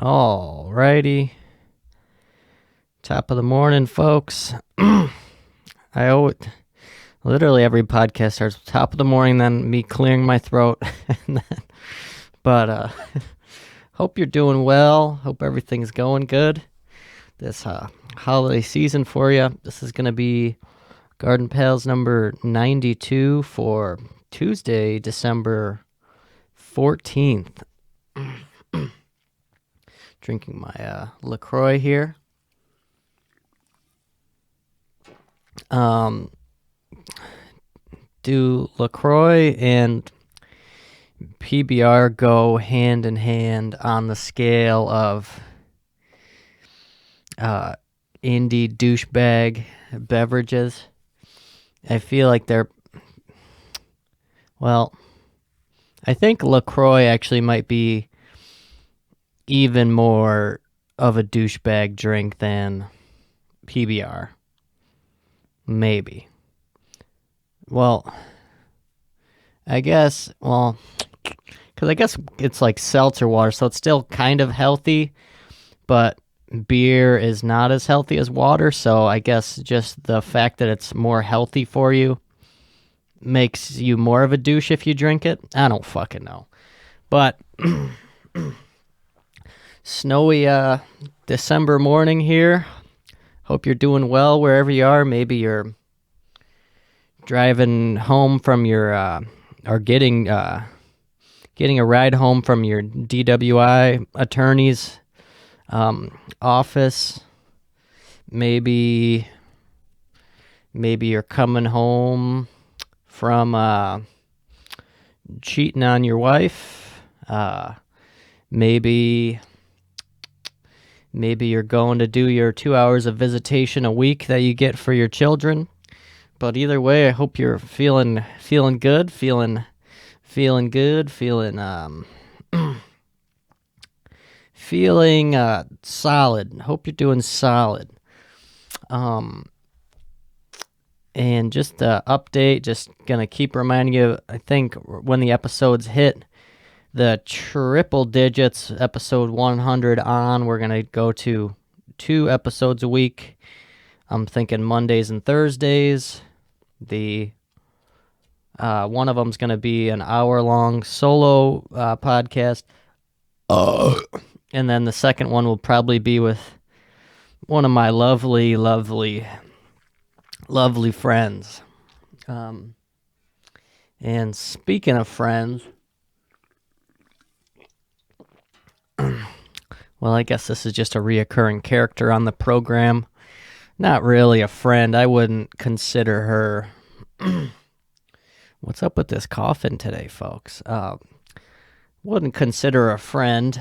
Alrighty. Top of the morning, folks. Literally every podcast starts with top of the morning, then me clearing my throat. But hope you're doing well. Hope everything's going good this holiday season for you. This is going to be Garden Pals number 92 for Tuesday, December 14th. Drinking my LaCroix here. Do LaCroix and PBR go hand in hand on the scale of indie douchebag beverages? I feel like they're... Well, I think LaCroix actually might be even more of a douchebag drink than PBR. Maybe. Well, because I guess it's like seltzer water, so it's still kind of healthy, but beer is not as healthy as water, so I guess just the fact that it's more healthy for you makes you more of a douche if you drink it. I don't fucking know. But snowy December morning here. Hope you're doing well wherever you are. Maybe you're driving home from your or getting a ride home from your DWI attorney's office. Maybe you're coming home from cheating on your wife. Maybe you're going to do your 2 hours of visitation a week that you get for your children. But either way, I hope you're feeling good, feeling solid. Hope you're doing solid. And just update, just gonna keep reminding you, I think when the episodes hit the triple digits, episode 100 on, we're gonna go to 2 episodes a week. I'm thinking Mondays and Thursdays. The one of them's gonna be an hour-long solo podcast, and then the second one will probably be with one of my lovely friends. And speaking of friends, well, I guess this is just a reoccurring character on the program. Not really a friend. I wouldn't consider her... What's up with this coughing today, folks? Wouldn't consider her a friend,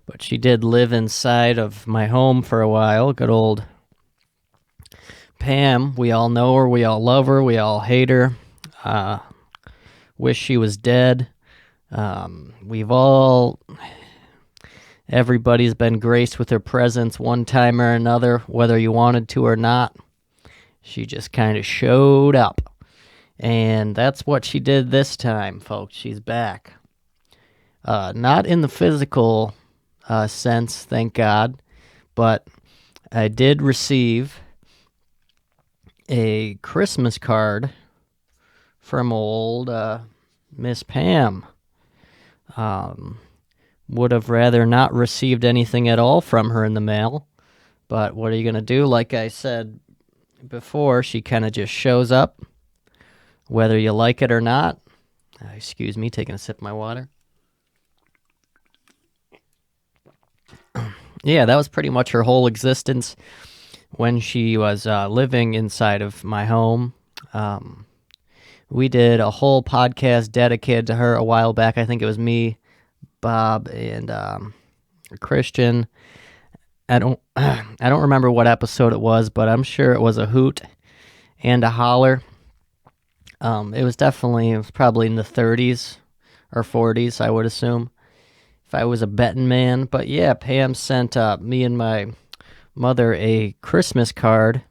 but she did live inside of my home for a while. Good old Pam. We all know her. We all love her. We all hate her. Wish she was dead. Everybody's been graced with her presence one time or another, whether you wanted to or not. She just kind of showed up. And that's what she did this time, folks. She's back. Not in the physical sense, thank God, but I did receive a Christmas card from old Miss Pam. Would have rather not received anything at all from her in the mail, but what are you going to do? Like I said before, she kind of just shows up, whether you like it or not. Excuse me, taking a sip of my water. Yeah, that was pretty much her whole existence when she was living inside of my home. We did a whole podcast dedicated to her a while back. I think it was me, Bob, and Christian. I don't remember what episode it was, but I'm sure it was a hoot and a holler. It was probably in the 30s or 40s, I would assume, if I was a betting man. But yeah, Pam sent me and my mother a Christmas card.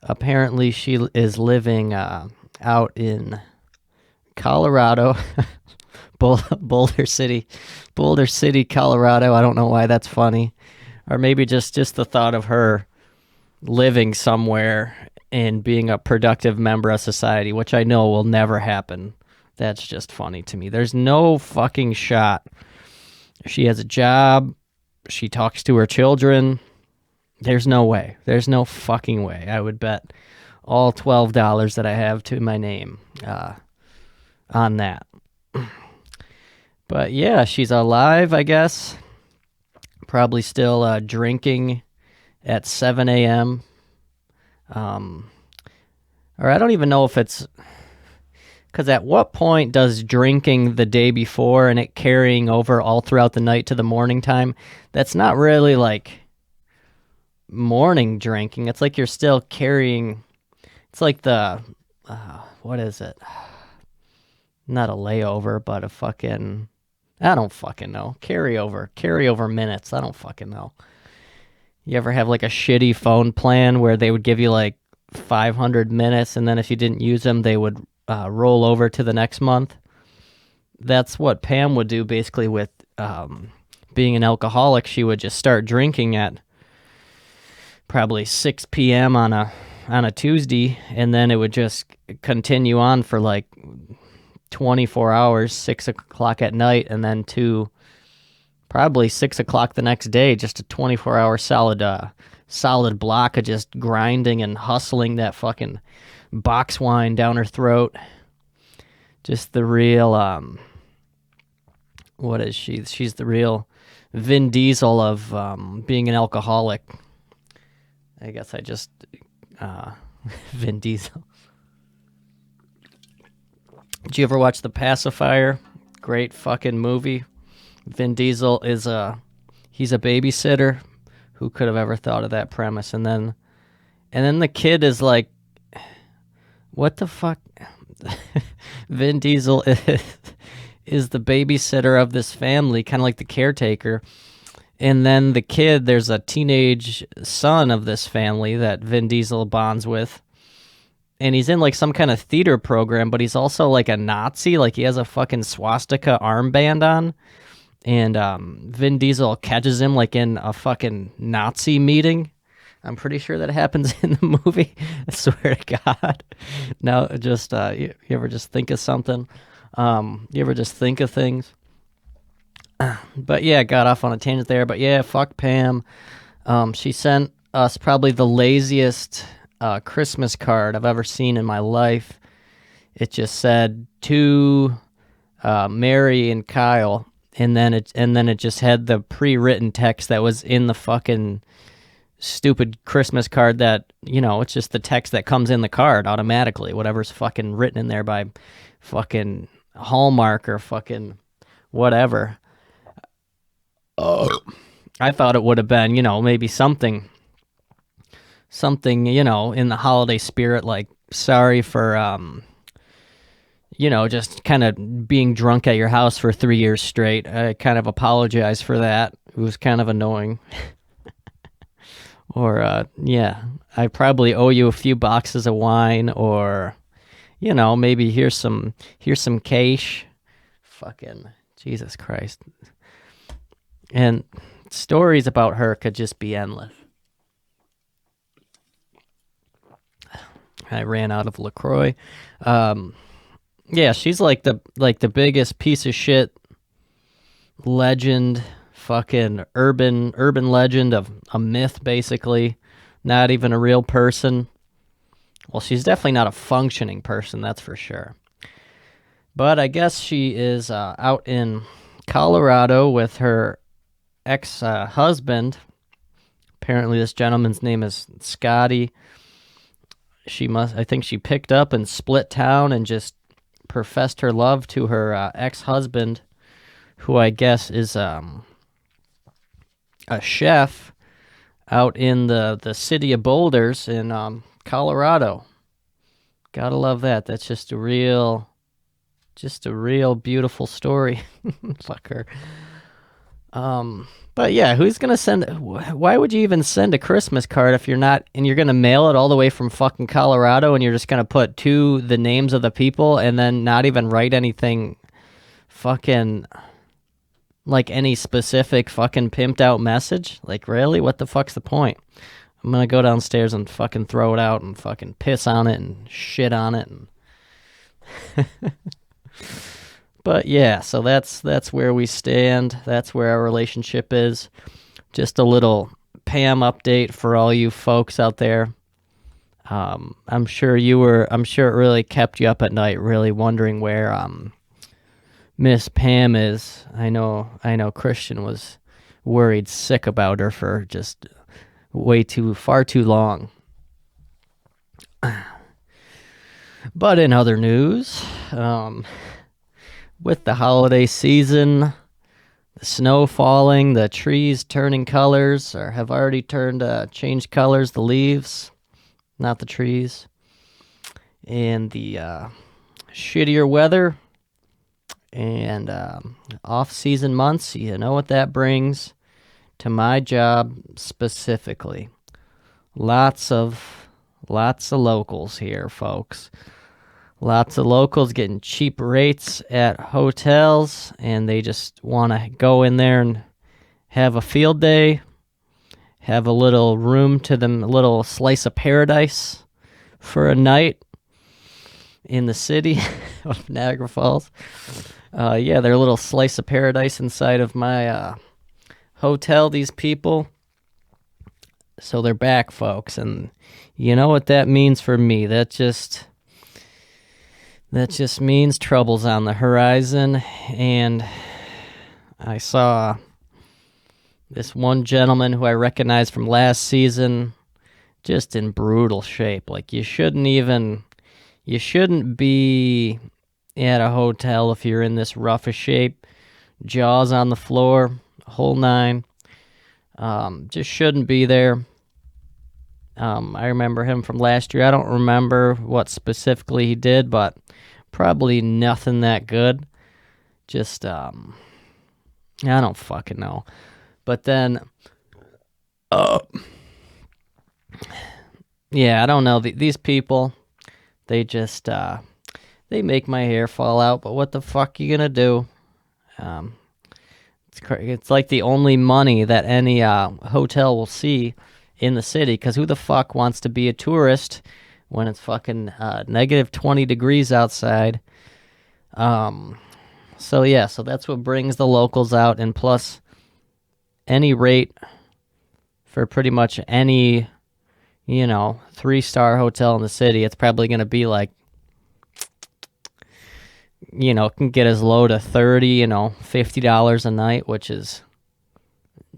Apparently she is living out in Colorado. Boulder City, Colorado. I don't know why that's funny, or maybe just the thought of her living somewhere and being a productive member of society, which I know will never happen. That's just funny to me. There's no fucking shot. She has a job. She talks to her children. There's no way. There's no fucking way. I would bet all $12 that I have to my name on that. But yeah, she's alive, I guess. Probably still drinking at 7 a.m. Or I don't even know if it's... Because at what point does drinking the day before and it carrying over all throughout the night to the morning time, that's not really like morning drinking. It's like you're still carrying... It's like the... what is it? Not a layover, but a fucking... I don't fucking know. Carryover minutes. I don't fucking know. You ever have like a shitty phone plan where they would give you like 500 minutes and then if you didn't use them, they would roll over to the next month? That's what Pam would do basically with being an alcoholic. She would just start drinking at probably 6 p.m. on a Tuesday, and then it would just continue on for like 24 hours, 6 o'clock at night, and then to probably 6 o'clock the next day, just a 24-hour solid block of just grinding and hustling that fucking box wine down her throat. Just the real, what is she? She's the real Vin Diesel of being an alcoholic. I guess I just, Vin Diesel. Did you ever watch The Pacifier? Great fucking movie. Vin Diesel is he's a babysitter. Who could have ever thought of that premise? And then the kid is like, what the fuck? Vin Diesel is the babysitter of this family, kind of like the caretaker. And then the kid, there's a teenage son of this family that Vin Diesel bonds with. And he's in like some kind of theater program, but he's also like a Nazi. Like he has a fucking swastika armband on. And Vin Diesel catches him like in a fucking Nazi meeting. I'm pretty sure that happens in the movie. I swear to God. Now, just you ever just think of something? You ever just think of things? But yeah, got off on a tangent there. But yeah, fuck Pam. She sent us probably the laziest Christmas card I've ever seen in my life. It just said to Mary and Kyle, and then it just had the pre-written text that was in the fucking stupid Christmas card that, you know, it's just the text that comes in the card automatically, whatever's fucking written in there by fucking Hallmark or fucking whatever. I thought it would have been, you know, maybe something, you know, in the holiday spirit, like, sorry for, you know, just kind of being drunk at your house for 3 years straight. I kind of apologize for that. It was kind of annoying. Or, yeah, I probably owe you a few boxes of wine, or, you know, maybe here's some cash. Fucking Jesus Christ. And stories about her could just be endless. I ran out of LaCroix. Yeah, she's like the biggest piece of shit legend, fucking urban legend of a myth, basically. Not even a real person. Well, she's definitely not a functioning person, that's for sure. But I guess she is out in Colorado with her ex-husband. Apparently this gentleman's name is Scotty. I think she picked up and split town and just professed her love to her ex-husband, who I guess is a chef out in the city of Boulders in Colorado. Gotta love that. That's just a real beautiful story. Fuck her. But yeah, who's gonna why would you even send a Christmas card if you're not, and you're gonna mail it all the way from fucking Colorado, and you're just gonna put the names of the people and then not even write anything fucking, like, any specific fucking pimped out message? Like, really? What the fuck's the point? I'm gonna go downstairs and fucking throw it out and fucking piss on it and shit on it. And but yeah, so that's where we stand. That's where our relationship is. Just a little Pam update for all you folks out there. I'm sure it really kept you up at night, really wondering where Miss Pam is. I know Christian was worried sick about her for just far too long. But in other news, with the holiday season, the snow falling, the trees turning colors, or have already changed colors, the leaves, not the trees, and the shittier weather and off-season months, you know what that brings to my job specifically. Lots of locals here, folks. Lots of locals getting cheap rates at hotels, and they just want to go in there and have a field day, have a little room to them, a little slice of paradise for a night in the city of Niagara Falls. Yeah, their little slice of paradise inside of my hotel, these people. So they're back, folks, and you know what that means for me. That just means trouble's on the horizon. And I saw this one gentleman who I recognized from last season just in brutal shape. Like, you shouldn't be at a hotel if you're in this rough a shape. Jaws on the floor, whole nine. Just shouldn't be there. I remember him from last year. I don't remember what specifically he did, but probably nothing that good. Just, I don't fucking know. But then, yeah, I don't know. These people, they just, they make my hair fall out, but what the fuck you gonna do? It's like the only money that any hotel will see in the city, because who the fuck wants to be a tourist when it's fucking negative 20 degrees outside? So yeah, so that's what brings the locals out, and plus any rate for pretty much any, 3-star hotel in the city, it's probably going to be like, can get as low to $30, $50 a night, which is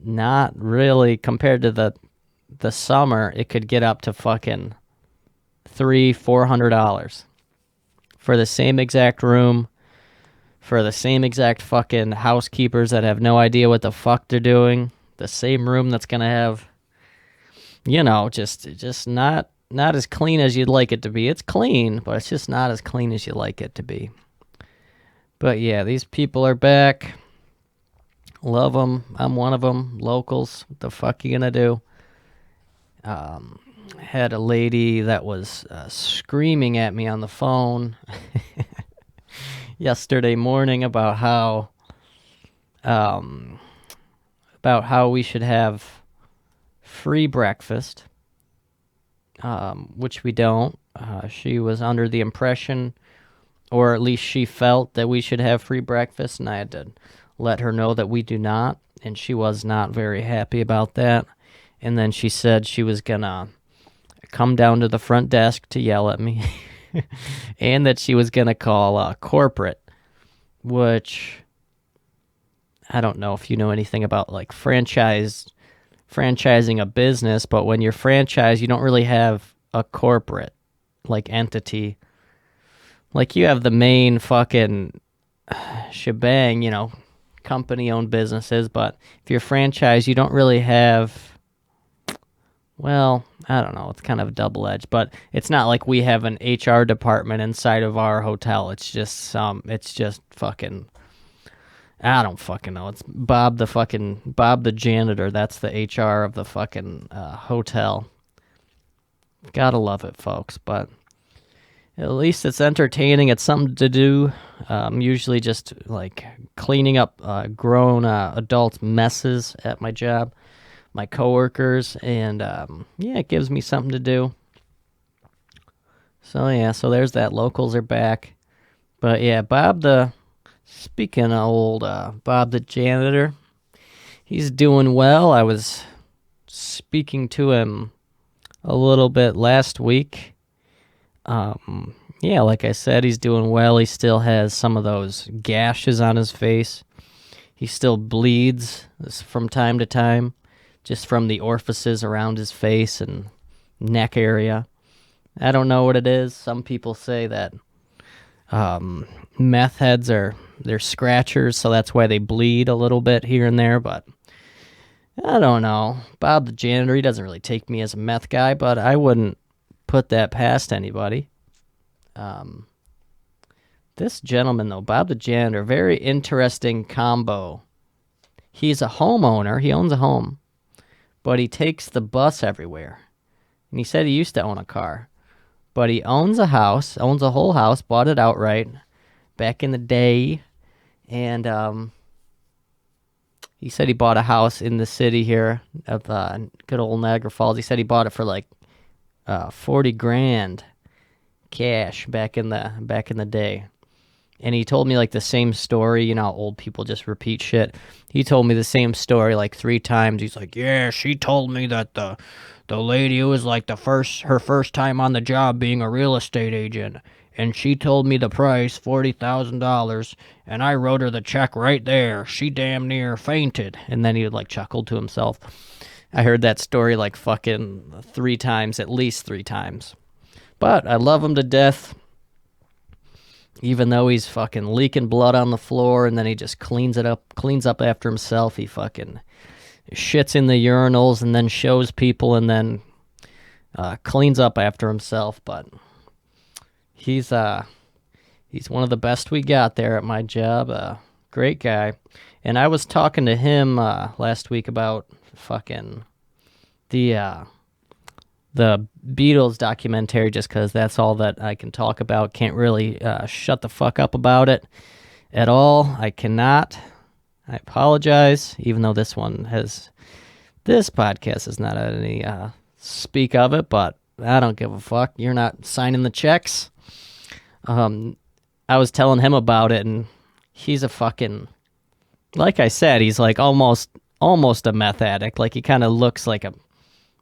not really, compared to the summer, it could get up to fucking $300-$400 for the same exact room, for the same exact fucking housekeepers that have no idea what the fuck they're doing. The same room that's gonna have, just not as clean as you'd like it to be. It's clean, but it's just not as clean as you'd like it to be. But yeah, these people are back. Love them. I'm one of them. Locals. What the fuck you gonna do? Had a lady that was screaming at me on the phone yesterday morning about how we should have free breakfast, which we don't. She was under the impression, or at least she felt, that we should have free breakfast, and I had to let her know that we do not, and she was not very happy about that. And then she said she was gonna come down to the front desk to yell at me, and that she was gonna call corporate, which I don't know if you know anything about like franchising a business, but when you're franchised, you don't really have a corporate like entity. Like, you have the main fucking shebang, company-owned businesses, but if you're franchised, you don't really have, well, I don't know, it's kind of double-edged, but it's not like we have an HR department inside of our hotel. It's just fucking, I don't fucking know. It's Bob the janitor. That's the HR of the fucking hotel. Gotta love it, folks, but at least it's entertaining. It's something to do Usually just like cleaning up grown adult messes at my job, my coworkers, and yeah, it gives me something to do. So yeah, so there's that. Locals are back. But yeah, speaking of old Bob the janitor, he's doing well. I was speaking to him a little bit last week. Yeah, like I said, he's doing well. He still has some of those gashes on his face. He still bleeds from time to time, just from the orifices around his face and neck area. I don't know what it is. Some people say that meth heads they're scratchers, so that's why they bleed a little bit here and there, but I don't know. Bob the janitor, he doesn't really take me as a meth guy, but I wouldn't put that past anybody. This gentleman, though, Bob the janitor, very interesting combo. He's a homeowner. He owns a home, but he takes the bus everywhere. And he said he used to own a car. But he owns a house, owns a whole house, bought it outright back in the day. And he said he bought a house in the city here of good old Niagara Falls. He said he bought it for like 40 grand cash back in the day. And he told me like the same story. You know how old people just repeat shit. He told me the same story like 3 times. He's like, yeah, she told me that the lady, it was like her first time on the job being a real estate agent, and she told me the price, $40,000, and I wrote her the check right there. She damn near fainted. And then he would like chuckle to himself. I heard that story like fucking 3 times, at least 3 times. But I love him to death. Even though he's fucking leaking blood on the floor, and then he just cleans up after himself. He fucking shits in the urinals and then shows people and then cleans up after himself. But he's one of the best we got there at my job. Great guy. And I was talking to him last week about fucking the Beatles documentary, just because that's all that I can talk about. Can't really shut the fuck up about it at all. I cannot. I apologize, even though this podcast has not had any speak of it, but I don't give a fuck. You're not signing the checks. I was telling him about it, and he's a fucking, like I said, he's like almost a meth addict. Like he kind of looks like a,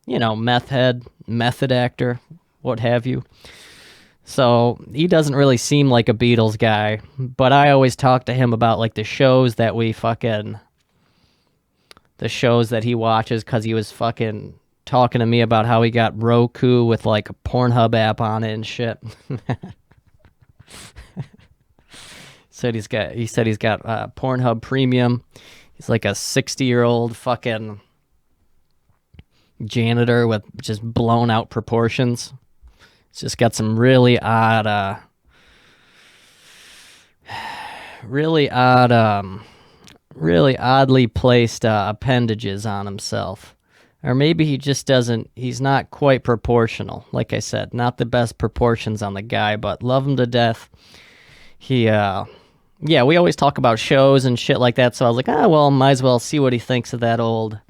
meth head, method actor, what have you. So he doesn't really seem like a Beatles guy, but I always talk to him about like the shows that he watches, because he was fucking talking to me about how he got Roku with like a Pornhub app on it and shit. He said he's got Pornhub Premium. He's like a 60-year-old fucking janitor with just blown out proportions. It's just got some really oddly placed appendages on himself. Or maybe he just he's not quite proportional. Like I said, not the best proportions on the guy, but love him to death. We always talk about shows and shit like that, so I was like, might as well see what he thinks of that old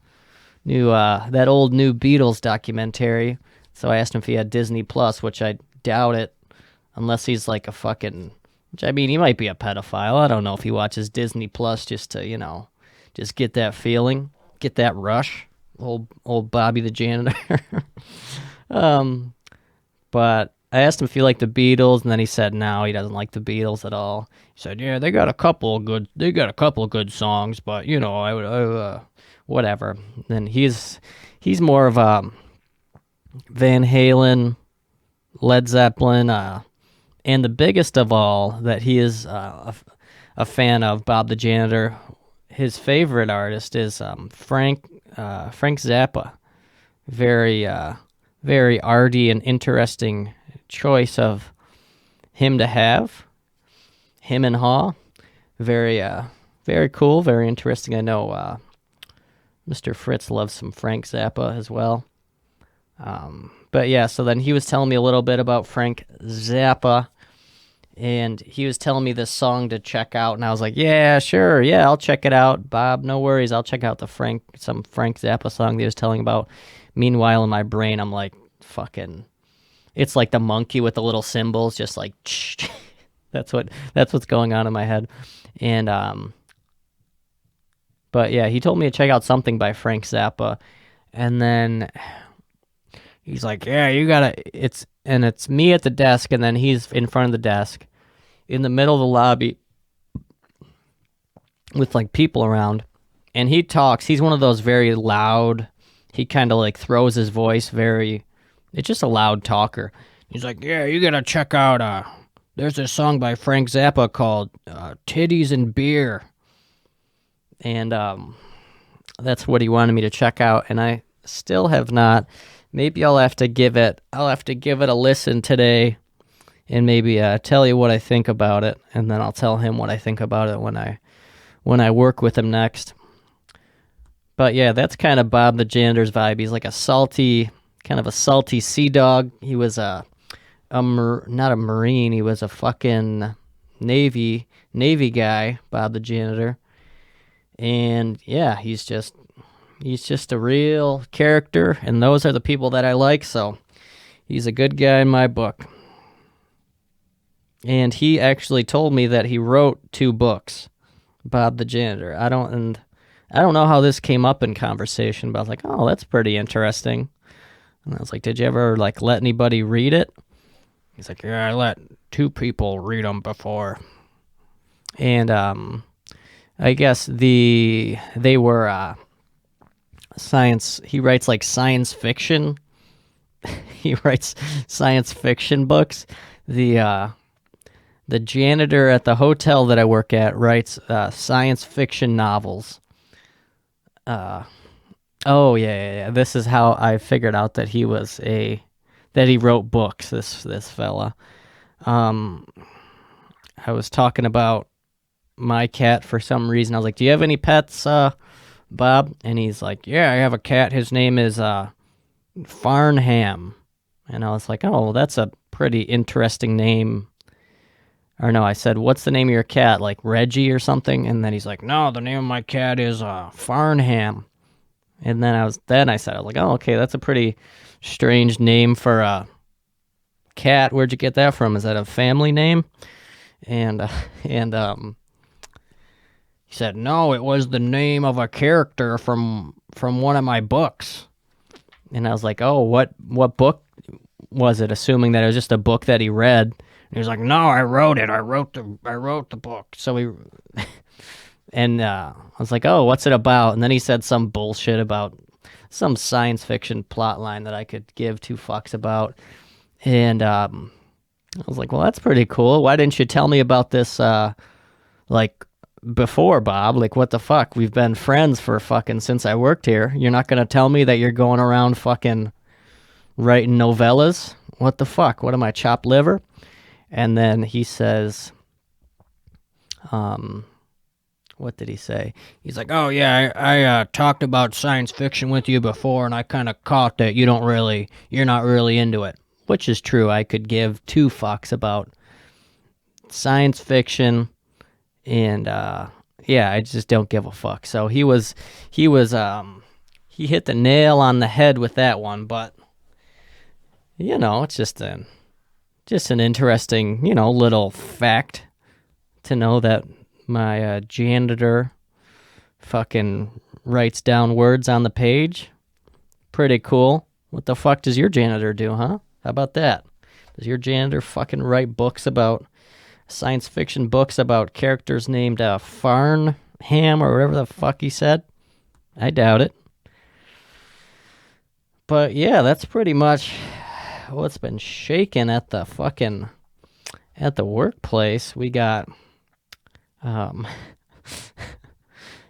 new Beatles documentary. So I asked him if he had Disney Plus, which I doubt it, unless he's like a fucking, which I mean, he might be a pedophile. I don't know if he watches Disney Plus just to, just get that feeling, get that rush. Old Bobby the janitor. But I asked him if he liked the Beatles, and then he said no, he doesn't like the Beatles at all. He said, yeah, they got a couple of good songs, but whatever. And he's more of a Van Halen, Led Zeppelin, and the biggest of all that he is a fan of, Bob the janitor. His favorite artist is Frank Zappa. Very arty and interesting choice of him to have. Him and Haw. Very cool, very interesting. I know Mr. Fritz loves some Frank Zappa as well. But yeah, so then he was telling me a little bit about Frank Zappa, and he was telling me this song to check out, and I was like, yeah, sure, yeah, I'll check it out, Bob, no worries, I'll check out some Frank Zappa song that he was telling about. Meanwhile, in my brain, I'm like, fucking, it's like the monkey with the little cymbals, just like, that's what's going on in my head. And but yeah, he told me to check out something by Frank Zappa, and then he's like, yeah, you gotta, it's me at the desk, and then he's in front of the desk in the middle of the lobby with like people around, and he talks. He's one of those very loud, he kind of like throws his voice very, it's just a loud talker. He's like, yeah, you gotta check out, there's a song by Frank Zappa called Titties and Beer. And that's what he wanted me to check out, and I still have not. Maybe I'll have to give it a listen today, and maybe tell you what I think about it, and then I'll tell him what I think about it when I work with him next. But yeah, that's kind of Bob the Janitor's vibe. He's like kind of a salty sea dog. He was not a Marine. He was a fucking Navy guy, Bob the Janitor. And yeah, he's just a real character, and those are the people that I like, so he's a good guy in my book. And he actually told me that he wrote 2 books, Bob the Janitor. I don't know how this came up in conversation, but I was like, oh, that's pretty interesting. And I was like, did you ever like let anybody read it? He's like, yeah, I let 2 people read them before. And I guess they were science. He writes like science fiction. He writes science fiction books. The janitor at the hotel that I work at writes science fiction novels. Oh yeah. This is how I figured out that he wrote books. This fella. I was talking about my cat for some reason. I was like, "Do you have any pets, Bob?" And he's like, "Yeah, I have a cat. His name is Farnham." And I was like, "Oh, that's a pretty interesting name." Or no, I said, "What's the name of your cat? Like Reggie or something?" And then he's like, "No, the name of my cat is Farnham." And then I said, "Oh, okay, that's a pretty strange name for a cat. Where'd you get that from? Is that a family name?" And he said, "No, it was the name of a character from one of my books." And I was like, "Oh, what book was it?" Assuming that it was just a book that he read. And he was like, "No, I wrote it. I wrote the book." So he and I was like, "Oh, what's it about?" And then he said some bullshit about some science fiction plot line that I could give 2 fucks about. And I was like, "Well, that's pretty cool. Why didn't you tell me about this like before, Bob? Like, what the fuck? We've been friends for fucking since I worked here. You're not gonna tell me that you're going around fucking writing novellas? What the fuck? What am I, chopped liver?" And then he says, what did he say? He's like, "Oh yeah, I talked about science fiction with you before, and I kind of caught that you're not really into it." Which is true. I could give 2 fucks about science fiction, and yeah, I just don't give a fuck. So he hit the nail on the head with that one. But it's just an interesting little fact to know that my janitor fucking writes down words on the page. Pretty cool. What the fuck does your janitor do, huh? How about that? Does your janitor fucking write science fiction books about characters named Farnham or whatever the fuck he said? I doubt it. But yeah, that's pretty much what's been shaking at the workplace. We got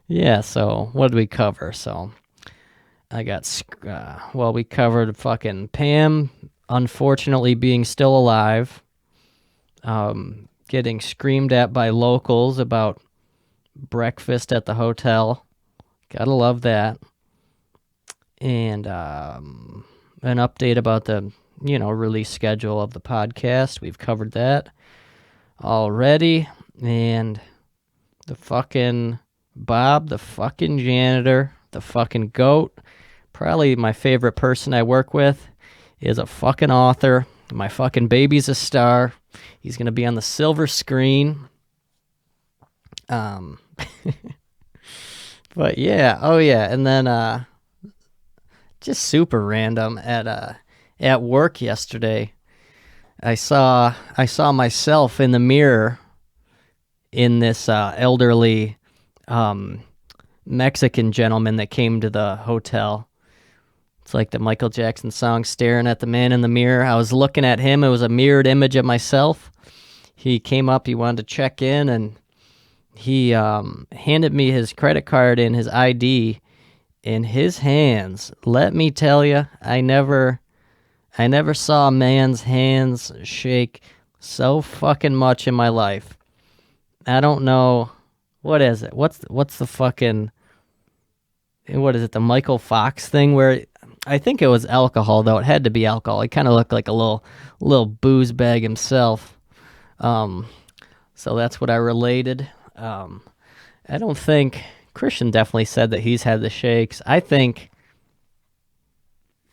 yeah, so what did we cover? So I got we covered fucking Pam unfortunately being still alive, getting screamed at by locals about breakfast at the hotel. Gotta love that. And an update about the release schedule of the podcast. We've covered that. already. And the fucking Bob, the fucking janitor, the fucking goat, probably my favorite person I work with, is a fucking author. My fucking baby's a star. He's gonna be on the silver screen. Um, but yeah, oh yeah, and then just super random at work yesterday. I saw myself in the mirror in this elderly um, Mexican gentleman that came to the hotel. It's like the Michael Jackson song, Staring at the Man in the Mirror. I was looking at him. It was a mirrored image of myself. He came up, he wanted to check in, and he handed me his credit card and his ID in his hands. Let me tell you, I never saw a man's hands shake so fucking much in my life. I don't know. What is it? What's the fucking, what is it, the Michael Fox thing where I think it was alcohol though. It had to be alcohol. He kind of looked like a little booze bag himself. Um, so that's what I related. I don't think Christian definitely said that he's had the shakes. I think,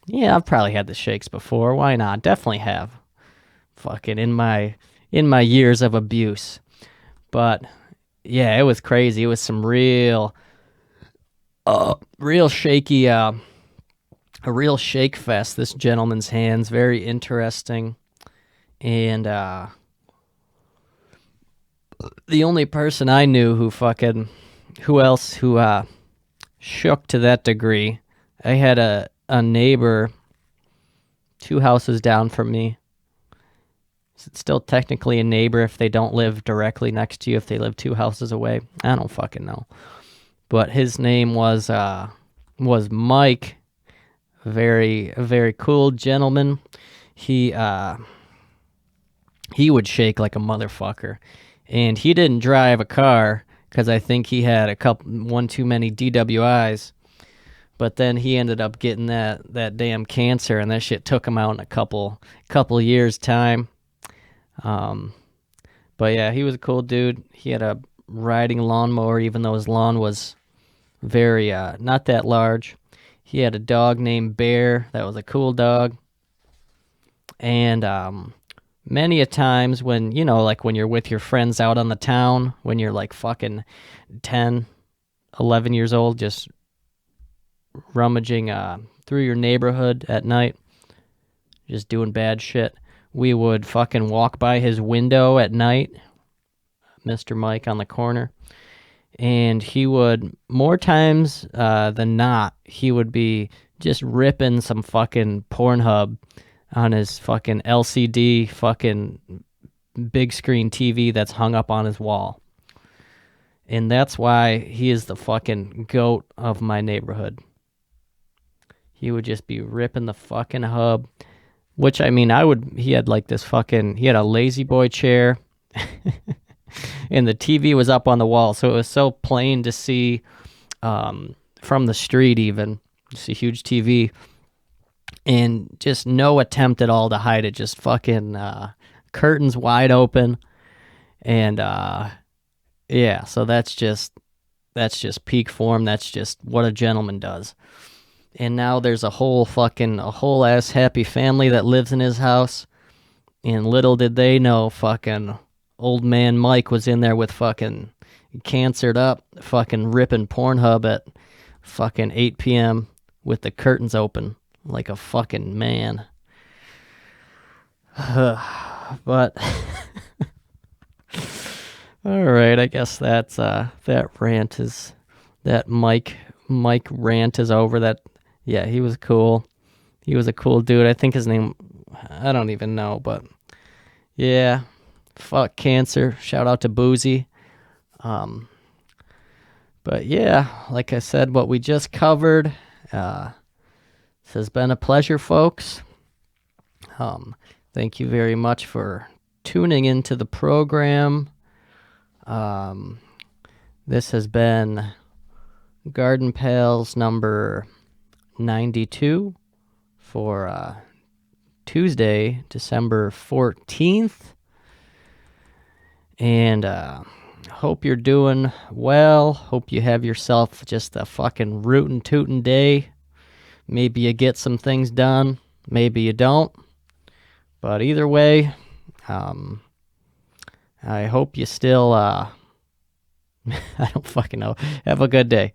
yeah, I've probably had the shakes before. Why not? Definitely have. Fucking in my years of abuse. But yeah, it was crazy. It was some real shaky a real shake fest, this gentleman's hands. Very interesting. And the only person I knew who shook to that degree, I had a neighbor 2 houses down from me. It's still technically a neighbor if they don't live directly next to you, if they live 2 houses away. I don't fucking know. But his name was Mike. A very cool gentleman. He would shake like a motherfucker. And he didn't drive a car because I think he had one too many DWIs. But then he ended up getting that damn cancer, and that shit took him out in a couple years time. But yeah, he was a cool dude. He had a riding lawnmower, even though his lawn was very not that large. He had a dog named Bear. That was a cool dog. And many a times when, like when you're with your friends out on the town, when you're like fucking 10, 11 years old, just rummaging through your neighborhood at night, just doing bad shit, we would fucking walk by his window at night, Mr. Mike on the corner, and he would, more times than not, he would be just ripping some fucking Pornhub on his fucking LCD fucking big screen TV that's hung up on his wall. And that's why he is the fucking goat of my neighborhood. He would just be ripping the fucking hub, which, I mean, he had like this fucking, he had a lazy boy chair and the TV was up on the wall. So it was so plain to see from the street even, just a huge TV. And just no attempt at all to hide it. Just fucking curtains wide open. And yeah, so that's just peak form. That's just what a gentleman does. And now there's a whole ass happy family that lives in his house. And little did they know fucking old man Mike was in there with fucking cancered up, fucking ripping Pornhub at fucking 8 p.m. with the curtains open like a fucking man. But all right, I guess that's that Mike rant is over. That, yeah, he was cool. He was a cool dude. I think his name, I don't even know, but yeah, fuck cancer. Shout out to Boozy. But yeah, like I said, what we just covered, this has been a pleasure, folks. Thank you very much for tuning into the program. This has been Garden Pals number 92 for Tuesday, December 14th. And hope you're doing well. Hope you have yourself just a fucking rootin' tootin' day. Maybe you get some things done. Maybe you don't. But either way, I hope you still, I don't fucking know. Have a good day.